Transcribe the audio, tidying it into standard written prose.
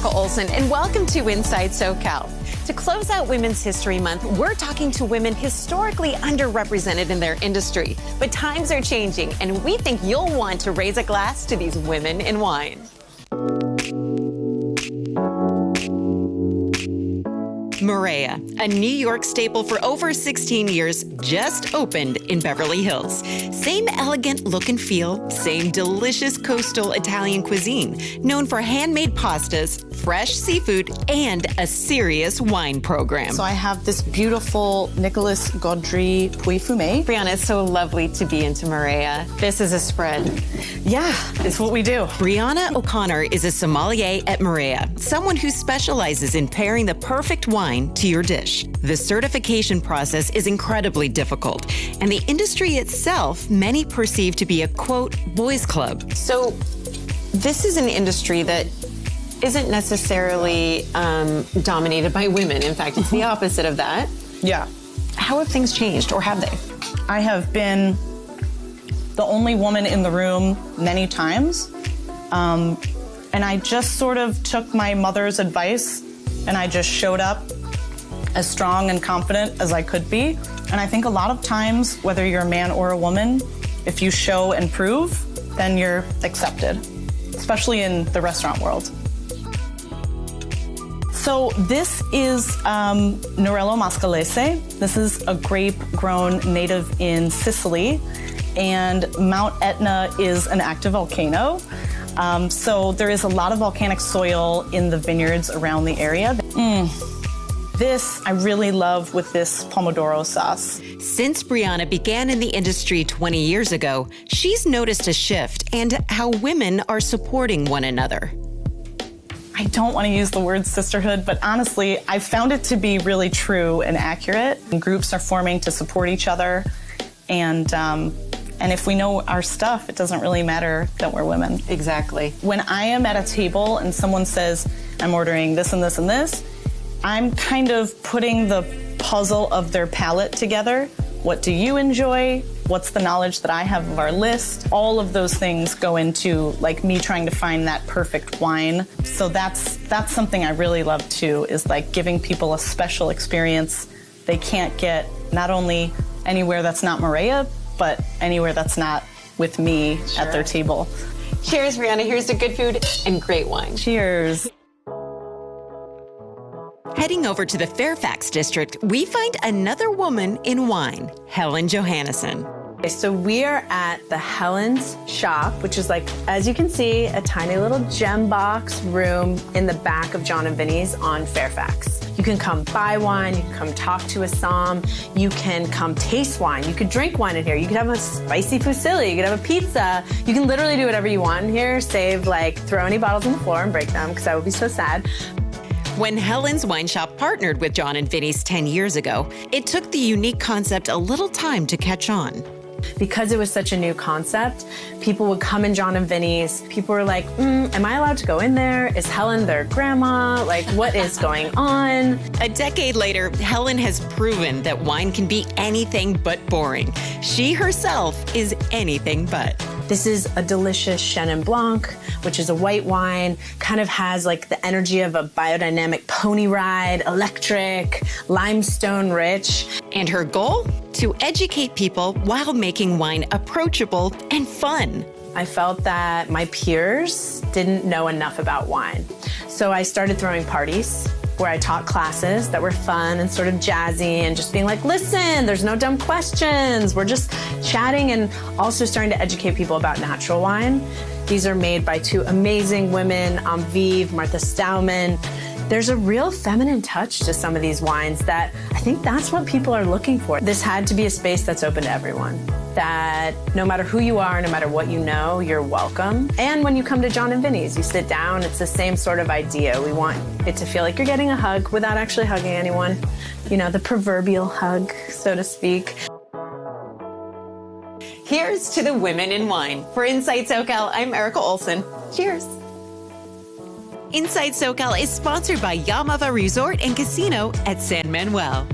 Olsen, and welcome to Inside SoCal. To close out Women's History Month, we're talking to women historically underrepresented in their industry. But times are changing, and we think you'll want to raise a glass to these women in wine. Marea, a New York staple for over 16 years, just opened in Beverly Hills. Same elegant look and feel, same delicious coastal Italian cuisine, known for handmade pastas, fresh seafood, and a serious wine program. So I have this beautiful Nicolas Gaudry Puy Fumé. Briana, it's so lovely to be into Marea. This is a spread. Yeah, it's what we do. Briana O'Connor is a sommelier at Marea, someone who specializes in pairing the perfect wine to your dish. The certification process is incredibly difficult, and the industry itself many perceive to be a, quote, boys club. So this is an industry that isn't necessarily dominated by women. In fact, it's the opposite of that. Yeah. How have things changed, or have they? I have been the only woman in the room many times, and I just sort of took my mother's advice, and I just showed up as strong and confident as I could be. And I think a lot of times, whether you're a man or a woman, if you show and prove, then you're accepted, especially in the restaurant world. So this is Nerello Mascalese. This is a grape grown native in Sicily, and Mount Etna is an active volcano. So there is a lot of volcanic soil in the vineyards around the area. This I really love with this pomodoro sauce. Since Briana began in the industry 20 years ago, she's noticed a shift and how women are supporting one another. I don't want to use the word sisterhood, but honestly, I found it to be really true and accurate. Groups are forming to support each other, and if we know our stuff, it doesn't really matter that we're women. Exactly. When I am at a table and someone says, I'm ordering this and this and this, I'm kind of putting the puzzle of their palate together. What do you enjoy? What's the knowledge that I have of our list? All of those things go into like me trying to find that perfect wine. So that's something I really love too, is like giving people a special experience they can't get not only anywhere that's not Marea, but anywhere that's not with me at their table. Cheers, Briana. Here's to good food and great wine. Cheers. Heading over to the Fairfax district, we find another woman in wine, Helen Johannesen. So we are at the Helen's shop, which is like, as you can see, a tiny little gem box room in the back of John and Vinny's on Fairfax. You can come buy wine, you can come talk to a som, you can come taste wine, you could drink wine in here, you could have a spicy fusilli, you could have a pizza, you can literally do whatever you want in here, save like throw any bottles on the floor and break them, because I would be so sad. When Helen's Wine Shop partnered with John and Vinny's 10 years ago, it took the unique concept a little time to catch on. Because it was such a new concept, people would come in John and Vinny's. People were like, am I allowed to go in there? Is Helen their grandma? Like, what is going on? A decade later, Helen has proven that wine can be anything but boring. She herself is anything but. This is a delicious Chenin Blanc, which is a white wine, kind of has like the energy of a biodynamic pony ride, electric, limestone rich. And her goal? To educate people while making wine approachable and fun. I felt that my peers didn't know enough about wine. So I started throwing parties where I taught classes that were fun and sort of jazzy and just being like, listen, there's no dumb questions. We're just chatting, and also starting to educate people about natural wine. These are made by two amazing women, Vive, Martha Stauman. There's a real feminine touch to some of these wines that I think that's what people are looking for. This had to be a space that's open to everyone. That no matter who you are, no matter what you know, you're welcome. And when you come to John and Vinny's, you sit down, it's the same sort of idea. We want it to feel like you're getting a hug without actually hugging anyone. You know, the proverbial hug, so to speak. Here's to the women in wine. For Inside SoCal, I'm Erica Olsen. Cheers. Inside SoCal is sponsored by Yamava Resort and Casino at San Manuel.